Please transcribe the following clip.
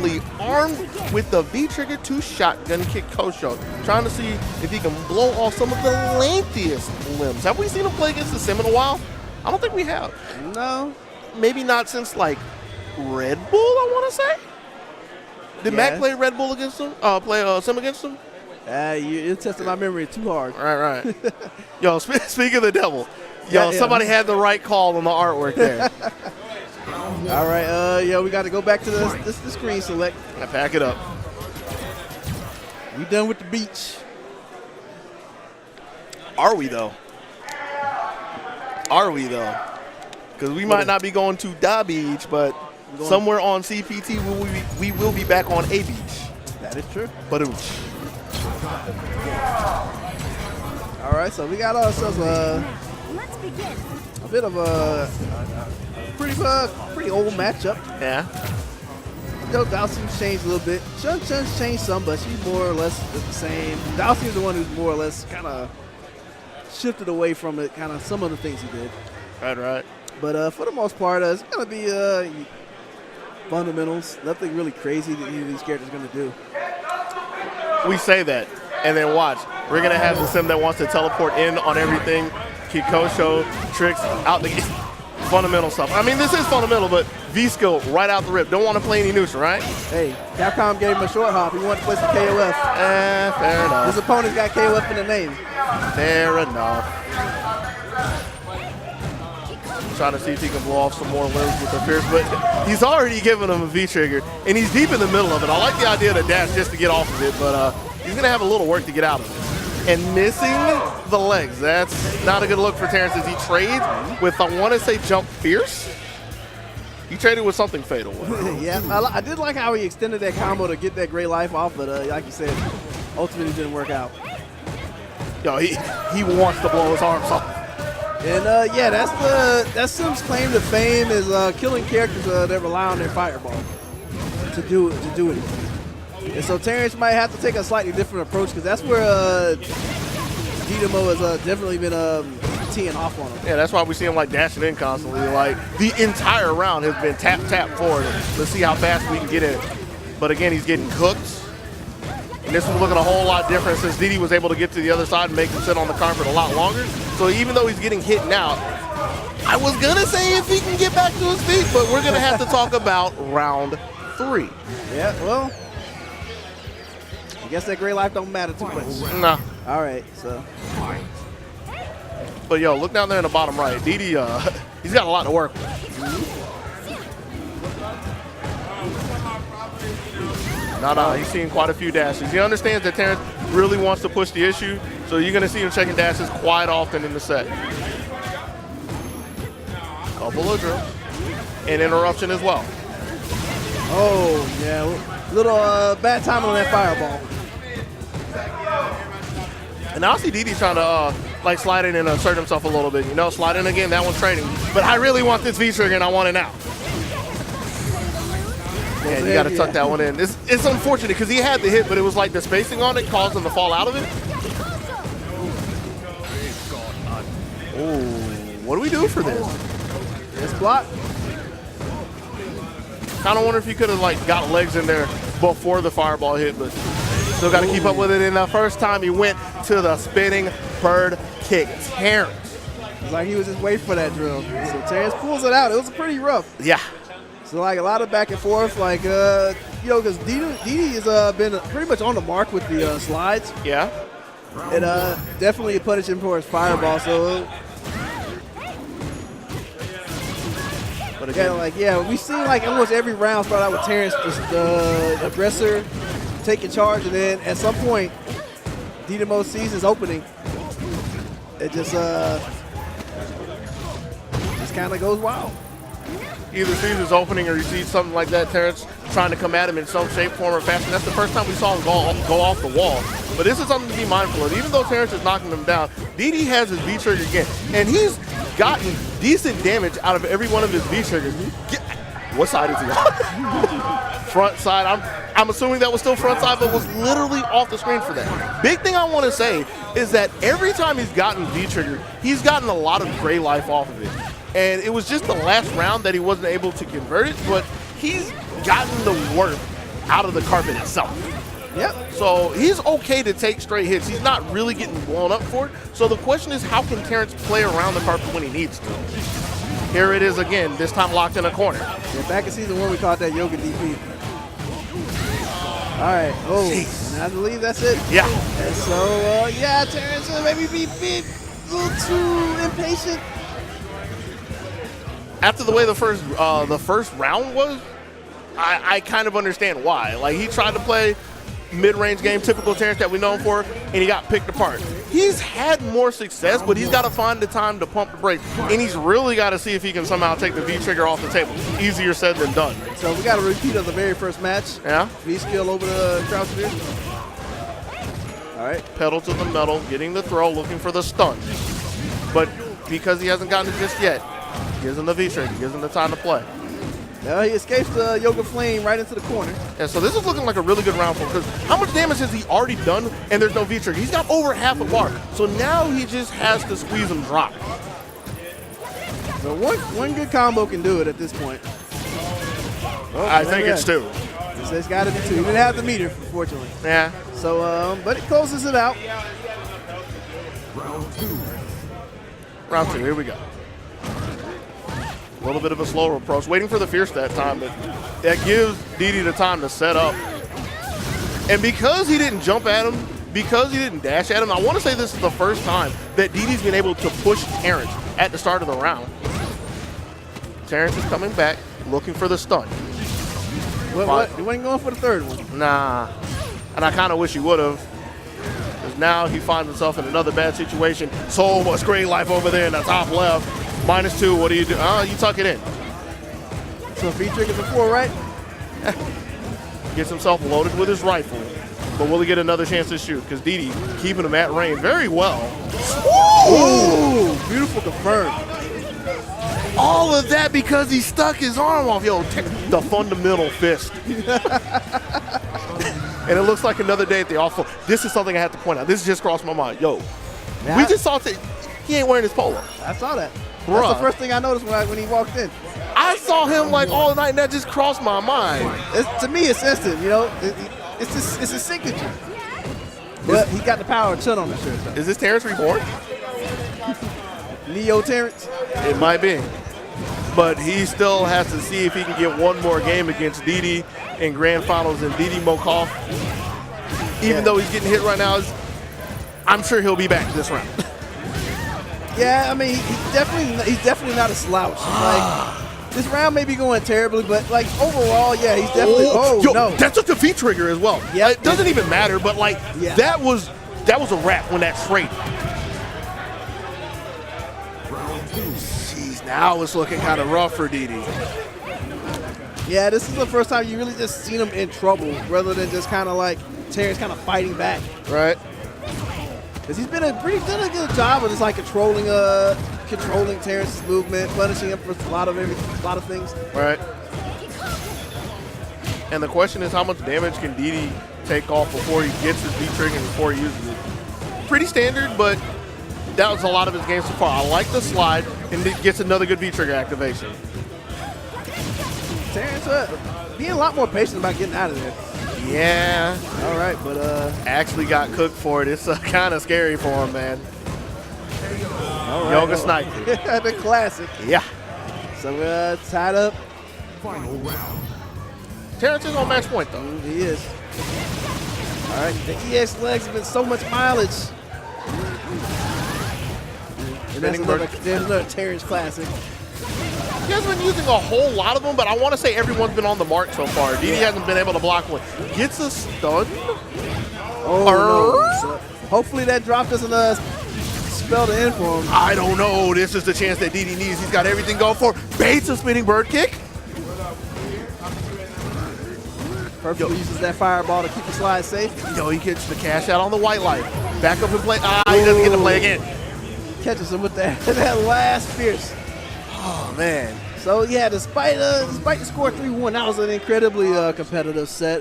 immediately armed with the V-trigger to shotgun kick Kosho, trying to see if he can blow off some of the lengthiest limbs. Have we seen him play against the Sim in a while? I don't think we have. No. Maybe not since, like, Red Bull, I want to say? Did Mac play Red Bull against him? Play Sim against him? You're testing my memory too hard. Right. Yo, speak of the devil. Yo, somebody had the right call on the artwork there. All right, we got to go back to the screen select. Pack it up. We done with the beach. Are we, though? Because we might not be going to the beach, but somewhere on CPT we will be back on a beach. That is true. Badooch. All right, so we got ourselves a bit of a pretty old matchup. Yeah. Dhalsim's changed a little bit. Chun-Chun's changed some, but she's more or less the same. Dhalsim's the one who's more or less kind of shifted away from it, kind of some of the things he did. Right. But for the most part, it's going to be fundamentals. Nothing really crazy that either of these characters are going to do. We say that, and then watch. We're going to have the Sim that wants to teleport in on everything. Kikosho, tricks, out the fundamental stuff. I mean, this is fundamental, but V-skill right out the rip. Don't want to play any Nusha, right? Hey, Capcom gave him a short hop. He wanted to play some KOF. Fair enough. His opponent's got KOF in the name. Fair enough. Trying to see if he can blow off some more limbs with the Fierce, but he's already given him a V-trigger, and he's deep in the middle of it. I like the idea to dash just to get off of it, but he's going to have a little work to get out of it. And missing the legs, that's not a good look for Terrance as he trades with, I want to say, Jump Fierce. He traded with something fatal. Yeah, I did like how he extended that combo to get that great life off, but like you said, ultimately didn't work out. Yo, he wants to blow his arms off. And that's Sim's claim to fame is killing characters that rely on their fireball to do anything. And so Terrance might have to take a slightly different approach because that's where Didimo has definitely been teeing off on him. Yeah, that's why we see him like dashing in constantly. Like the entire round has been tap forward. Let's see how fast we can get in. But again, he's getting cooked. And this is looking a whole lot different since Didi was able to get to the other side and make him sit on the carpet a lot longer. So even though he's getting hit now, I was going to say if he can get back to his feet, but we're going to have to talk about round 3. Yeah, well, I guess that gray life don't matter too much. No. All right, so. But yo, look down there in the bottom right. Didi, he's got a lot to work with. No, he's seen quite a few dashes. He understands that Terrance really wants to push the issue, so you're going to see him checking dashes quite often in the set. Couple of drills. And interruption as well. Oh, yeah. Little bad timing on that fireball. And now I see Didi trying to like slide in and assert himself a little bit. You know, slide in again, that one's trading. But I really want this V-trigger and I want it now. And you got to tuck that one in. It's unfortunate because he had the hit, but it was like the spacing on it caused him to fall out of it. Oh, what do we do for this? This block. Kind of wonder if he could have like got legs in there before the fireball hit, but still got to keep up with it. And the first time he went to the spinning bird kick. Terrance. It's like he was just waiting for that drill. So Terrance pulls it out. It was pretty rough. Yeah. So like a lot of back and forth, like because Didi has been pretty much on the mark with the slides. Yeah. And definitely punishing for his fireball. So, but again, we've seen like almost every round start out with Terrance, just the aggressor taking charge, and then at some point, Didimo sees his opening. It just kind of goes wild. Either sees his opening or he sees something like that, Terrance trying to come at him in some shape, form, or fashion. That's the first time we saw him go off the wall. But this is something to be mindful of. Even though Terrance is knocking him down, Didi has his V-trigger again. And he's gotten decent damage out of every one of his V-triggers. What side is he on? Front side. I'm assuming that was still front side, but was literally off the screen for that. Big thing I want to say is that every time he's gotten V-triggered, he's gotten a lot of gray life off of it. And it was just the last round that he wasn't able to convert it, but he's gotten the work out of the carpet itself. Yep. So he's okay to take straight hits. He's not really getting blown up for it. So the question is, how can Terrance play around the carpet when he needs to? Here it is again, this time locked in a corner. Yeah, back in season 1, we called that yoga DP. All right. Oh, and I believe that's it. Yeah. And so, yeah, Terrance maybe be a little too impatient. After the way the first round was, I kind of understand why. Like, he tried to play mid-range game, typical Terrance that we know him for, and he got picked apart. He's had more success, but he's got to find the time to pump the brakes, and he's really got to see if he can somehow take the V-trigger off the table. Easier said than done. So we got a repeat of the very first match. Yeah. V-skill over the crouch spear. All right. Pedal to the metal, getting the throw, looking for the stun. But because he hasn't gotten it just yet, gives him the V-trigger, gives him the time to play. Now he escapes the Yoga Flame right into the corner. And so this is looking like a really good round for him, because how much damage has he already done and there's no V-trigger? He's got over half a bar. So now he just has to squeeze him dry. So one good combo can do it at this point. Oh, I think it's two. It's got to be two. He didn't have the meter, unfortunately. Yeah. So, but it closes it out. Round two, here we go. A little bit of a slower approach, waiting for the fierce that time, but that gives Didi the time to set up. And because he didn't jump at him, because he didn't dash at him, I want to say this is the first time that Didi's been able to push Terrance at the start of the round. Terrance is coming back, looking for the stun. What? He wasn't going for the third one. Nah, and I kind of wish he would have. Because now he finds himself in another bad situation. So much great life over there in the top left. -2, what do you do? You tuck it in. So V-trigger before, right? Gets himself loaded with his rifle. But will he get another chance to shoot? Because Didi keeping him at range very well. Ooh, beautiful confirm. All of that because he stuck his arm off. Yo, the fundamental fist. And it looks like another day at the awful. This is something I have to point out. This just crossed my mind. Yo, we just saw he ain't wearing his polo. I saw that. Bruh. That's the first thing I noticed when he walked in. I saw him like all night, and that just crossed my mind. To me, it's instant. You know, it's a signature. But he got the power of Chun on the shirt. Is this Terrance reborn? Neo Terrance? It might be. But he still has to see if he can get one more game against Didi in grand finals and Didimokof. Even though he's getting hit right now, I'm sure he'll be back this round. Yeah, I mean, he's definitely not a slouch. Like, this round may be going terribly, but like overall, yeah, he's definitely. No, that took the V trigger as well. Yeah, it doesn't even matter, but like that was a wrap when that straight. Jeez, now it's looking kind of rough for Didi. Yeah, this is the first time you really just seen him in trouble, rather than just kind of like Terrance kind of fighting back. Right. Because he's done a good job of just like controlling Terrance's movement, punishing him for a lot of things. Right. And the question is, how much damage can Didi take off before he gets his V-trigger and before he uses it? Pretty standard, but that was a lot of his game so far. I like the slide, and it gets another good V-trigger activation. Terrance being a lot more patient about getting out of there. Yeah. All right, but actually got cooked for it. It's kind of scary for him, man. All right, Yoga snipe. The classic. Yeah. So tied up. Final round. Terrance is on match point though. He is. All right, the EX legs have been so much mileage. And there's another Terrance classic. He hasn't been using a whole lot of them, but I want to say everyone's been on the mark so far. Didi hasn't been able to block one. Gets a stun. Oh, no. So hopefully that drop doesn't spell the end for him. I don't know. This is the chance that Didi needs. He's got everything going for. Baits a spinning bird kick. Perfectly uses that fireball to keep the slide safe. Yo, he gets the cash out on the white light. Back up and play. He doesn't get to play again. Catches him with that last fierce. Oh, man. So, yeah, despite the score 3-1, that was an incredibly competitive set.